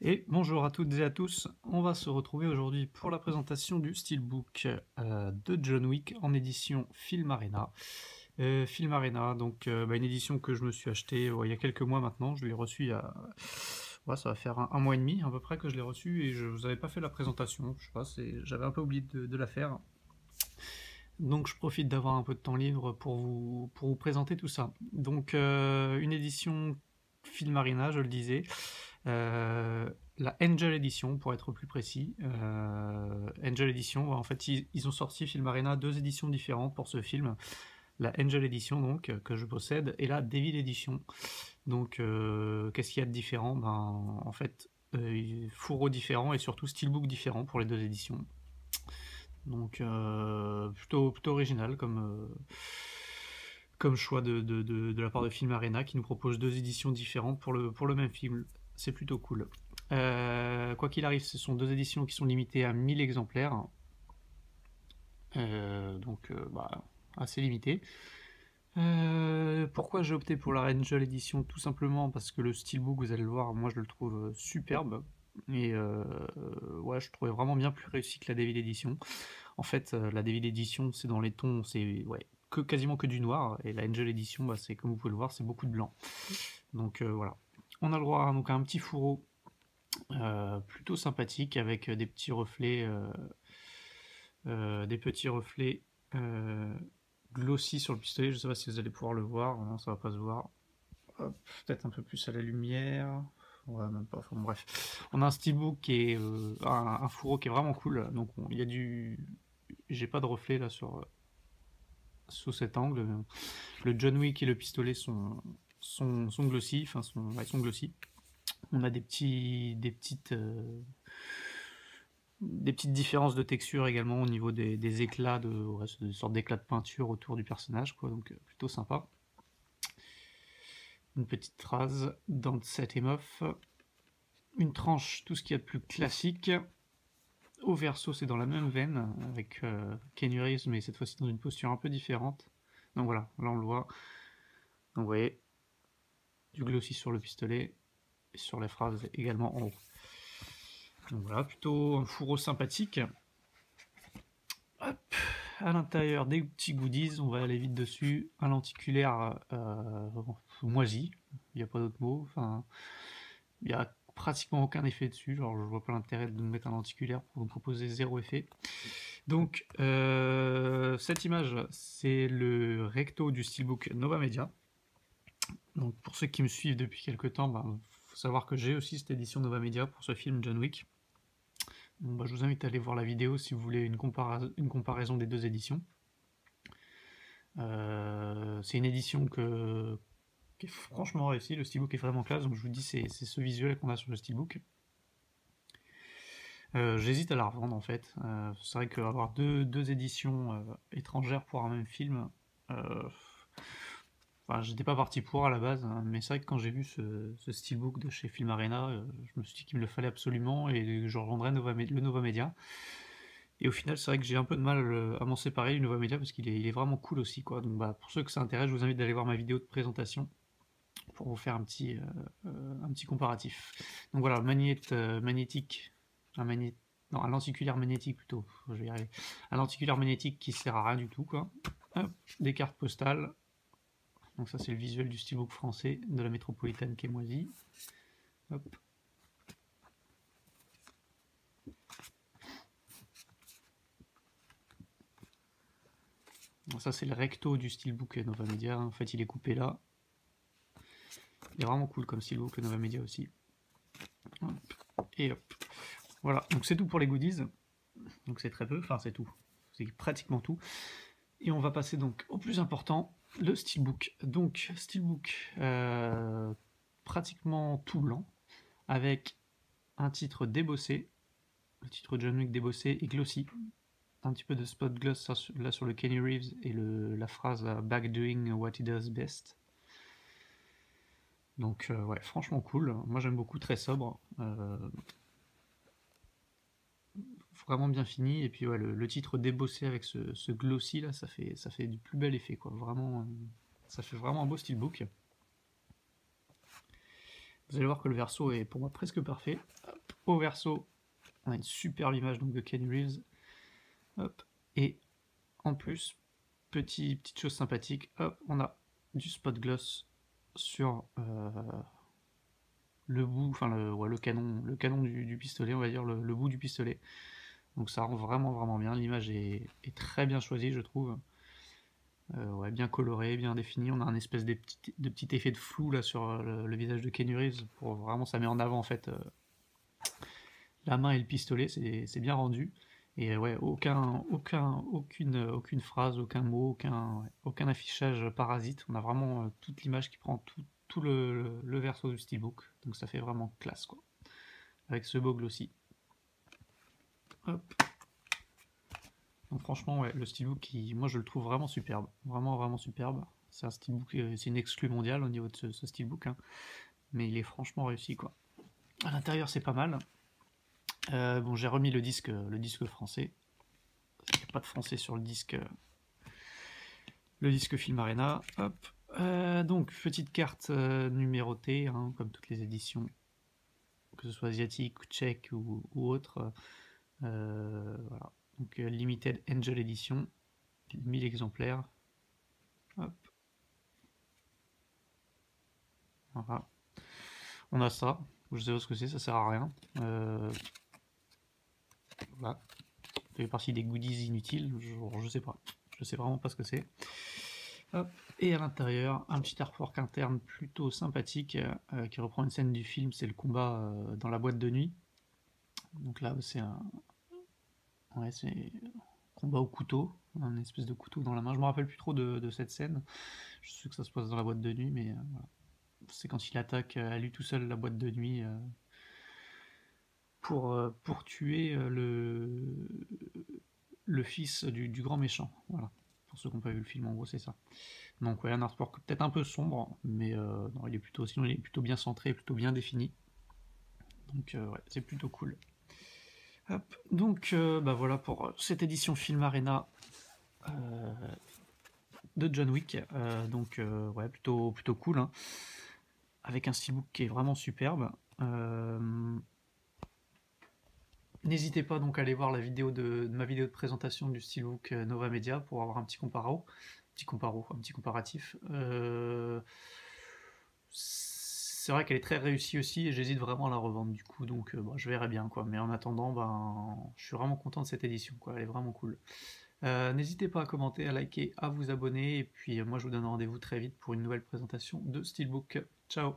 Et bonjour à toutes et à tous, on va se retrouver aujourd'hui pour la présentation du Steelbook de John Wick en édition Film Arena. Film Arena, donc une édition que je me suis achetée il y a quelques mois maintenant, je l'ai reçue il y a... Ouais, ça va faire un mois et demi à peu près que je l'ai reçue et je vous avais pas fait la présentation, je sais pas, j'avais un peu oublié de la faire. Donc je profite d'avoir un peu de temps libre pour vous présenter tout ça. Donc une édition Film Arena, je le disais, la Angel Edition pour être plus précis. Angel Edition, en fait ils ont sorti Film Arena deux éditions différentes pour ce film. La Angel Edition donc que je possède et la Devil Edition. Donc qu'est-ce qu'il y a de différent? En fait fourreaux différents et surtout steelbook différents pour les deux éditions. Donc plutôt original comme choix de la part de Film Arena qui nous propose deux éditions différentes pour le même film. C'est plutôt cool. Quoi qu'il arrive, ce sont deux éditions qui sont limitées à 1000 exemplaires. Assez limité. Pourquoi j'ai opté pour la Angel Edition? Tout simplement parce que le steelbook, vous allez le voir, moi je le trouve superbe. Et ouais, je trouvais vraiment bien plus réussi que la Devil Edition. En fait, la Devil Edition, c'est dans les tons, c'est ouais, quasiment que du noir, et la Angel Edition, c'est comme vous pouvez le voir, c'est beaucoup de blanc. Donc voilà. On a le droit donc, à un petit fourreau plutôt sympathique avec des petits reflets, glossy sur le pistolet. Je sais pas si vous allez pouvoir le voir, non, ça va pas se voir. Peut-être un peu plus à la lumière. Ouais, même pas. Enfin, bref, on a un steelbook qui est un fourreau qui est vraiment cool. Donc il y a du, j'ai pas de reflet là sous cet angle. Le John Wick et le pistolet sont glossy, enfin sont glossy. On a des petites différences de texture également au niveau des éclats des sortes d'éclats de peinture autour du personnage, quoi. Donc plutôt sympa. Une petite phrase dans Set Him Off. Une tranche, tout ce qu'il y a de plus classique. Au verso, c'est dans la même veine, avec Keanu Reeves, mais cette fois-ci dans une posture un peu différente. Donc voilà, là on le voit. Donc vous voyez, du glossy sur le pistolet, et sur les phrases également en haut. Donc voilà, plutôt un fourreau sympathique. Hop, à l'intérieur des petits goodies, on va aller vite dessus. Un lenticulaire moisi, il n'y a pas d'autre mot. Enfin, il n'y a pratiquement aucun effet dessus, genre je vois pas l'intérêt de mettre un lenticulaire pour vous proposer zéro effet. Donc cette image, c'est le recto du steelbook Nova Media. Donc pour ceux qui me suivent depuis quelques temps, faut savoir que j'ai aussi cette édition Nova Media pour ce film John Wick. Donc, je vous invite à aller voir la vidéo si vous voulez une comparaison des deux éditions. C'est une édition qui est franchement réussie, le steelbook est vraiment classe, donc je vous dis c'est ce visuel qu'on a sur le steelbook. J'hésite à la revendre en fait. C'est vrai qu'avoir deux éditions étrangères pour un même film, j'étais pas parti pour à la base, hein, mais c'est vrai que quand j'ai vu ce steelbook de chez Film Arena, je me suis dit qu'il me le fallait absolument et je revendrais le Nova Media. Et au final, c'est vrai que j'ai un peu de mal à m'en séparer du Nova Media parce qu'il est vraiment cool aussi, quoi. Donc pour ceux que ça intéresse, je vous invite d'aller voir ma vidéo de présentation pour vous faire un petit comparatif. Donc voilà, magnétique, un lenticulaire magnétique plutôt, je vais y arriver. Un lenticulaire magnétique qui sert à rien du tout, quoi. Hop, des cartes postales. Donc ça c'est le visuel du steelbook français de la métropolitaine qui est moisi. Hop. Donc ça c'est le recto du steelbook Nova Media, en fait il est coupé là. Il est vraiment cool comme steelbook Nova Media aussi. Hop. Et hop. Voilà, donc c'est tout pour les goodies. Donc c'est très peu, enfin c'est tout. C'est pratiquement tout. Et on va passer donc au plus important, le steelbook. Donc steelbook pratiquement tout blanc, avec un titre débossé, le titre John Wick débossé et glossy. Un petit peu de spot gloss là sur le Keanu Reeves et la phrase Back doing what he does best. Donc ouais, franchement cool. Moi j'aime beaucoup, très sobre. Vraiment bien fini. Et puis ouais, le titre débossé avec ce glossy là, ça fait du plus bel effet, quoi. Vraiment, ça fait vraiment un beau steelbook. Vous allez voir que le verso est pour moi presque parfait. Hop. au verso, on a une superbe image donc, de Keanu Reeves. Hop. Et en plus, petite chose sympathique, hop, on a du spot gloss sur le bout, enfin le canon du pistolet, on va dire, le bout du pistolet. Donc ça rend vraiment bien, l'image est très bien choisie, je trouve. Ouais, bien coloré, bien défini, on a un espèce de petit effet de flou là sur le visage de Keanu Reeves, pour vraiment, ça met en avant en fait la main et le pistolet, c'est bien rendu. Et ouais, aucune phrase, aucun mot, aucun affichage parasite. On a vraiment toute l'image qui prend tout le verso du steelbook. Donc ça fait vraiment classe, quoi. Avec ce beau glossy. Hop. Donc franchement, ouais, le steelbook, moi je le trouve vraiment superbe. Vraiment superbe. C'est un steelbook, c'est une exclue mondiale au niveau de ce steelbook. Hein. Mais il est franchement réussi, quoi. À l'intérieur, c'est pas mal. Bon, j'ai remis le disque français. Il n'y a pas de français sur le disque Film Arena. Hop. Donc, petite carte numérotée, hein, comme toutes les éditions, que ce soit asiatique, tchèque ou autre. Voilà. Donc, Limited Angel Edition, 1000 exemplaires. Hop. Voilà. On a ça. Je sais pas ce que c'est, ça sert à rien. Voilà. Ça fait partie des goodies inutiles. Je sais pas. Je sais vraiment pas ce que c'est. Hop. Et à l'intérieur, un petit artwork interne plutôt sympathique qui reprend une scène du film, c'est le combat dans la boîte de nuit. Donc là, c'est un combat au couteau, un espèce de couteau dans la main. Je me rappelle plus trop de cette scène. Je sais que ça se passe dans la boîte de nuit, mais voilà. C'est quand il attaque à lui tout seul la boîte de nuit pour tuer le fils du grand méchant. Voilà. Pour ceux qui n'ont pas vu le film, en gros, c'est ça. Donc ouais, un artwork peut-être un peu sombre, mais non, sinon il est plutôt bien centré, plutôt bien défini. Donc ouais, c'est plutôt cool. Hop. Donc bah voilà pour cette édition Film Arena de John Wick. Donc ouais, plutôt cool, hein. Avec un steelbook qui est vraiment superbe. N'hésitez pas donc à aller voir la vidéo ma vidéo de présentation du steelbook Nova Media pour avoir un petit comparatif. C'est vrai qu'elle est très réussie aussi et j'hésite vraiment à la revendre du coup, donc bon, je verrai bien, quoi. Mais en attendant, ben, je suis vraiment content de cette édition, quoi. Elle est vraiment cool. N'hésitez pas à commenter, à liker, à vous abonner, et puis moi je vous donne rendez-vous très vite pour une nouvelle présentation de Steelbook. Ciao!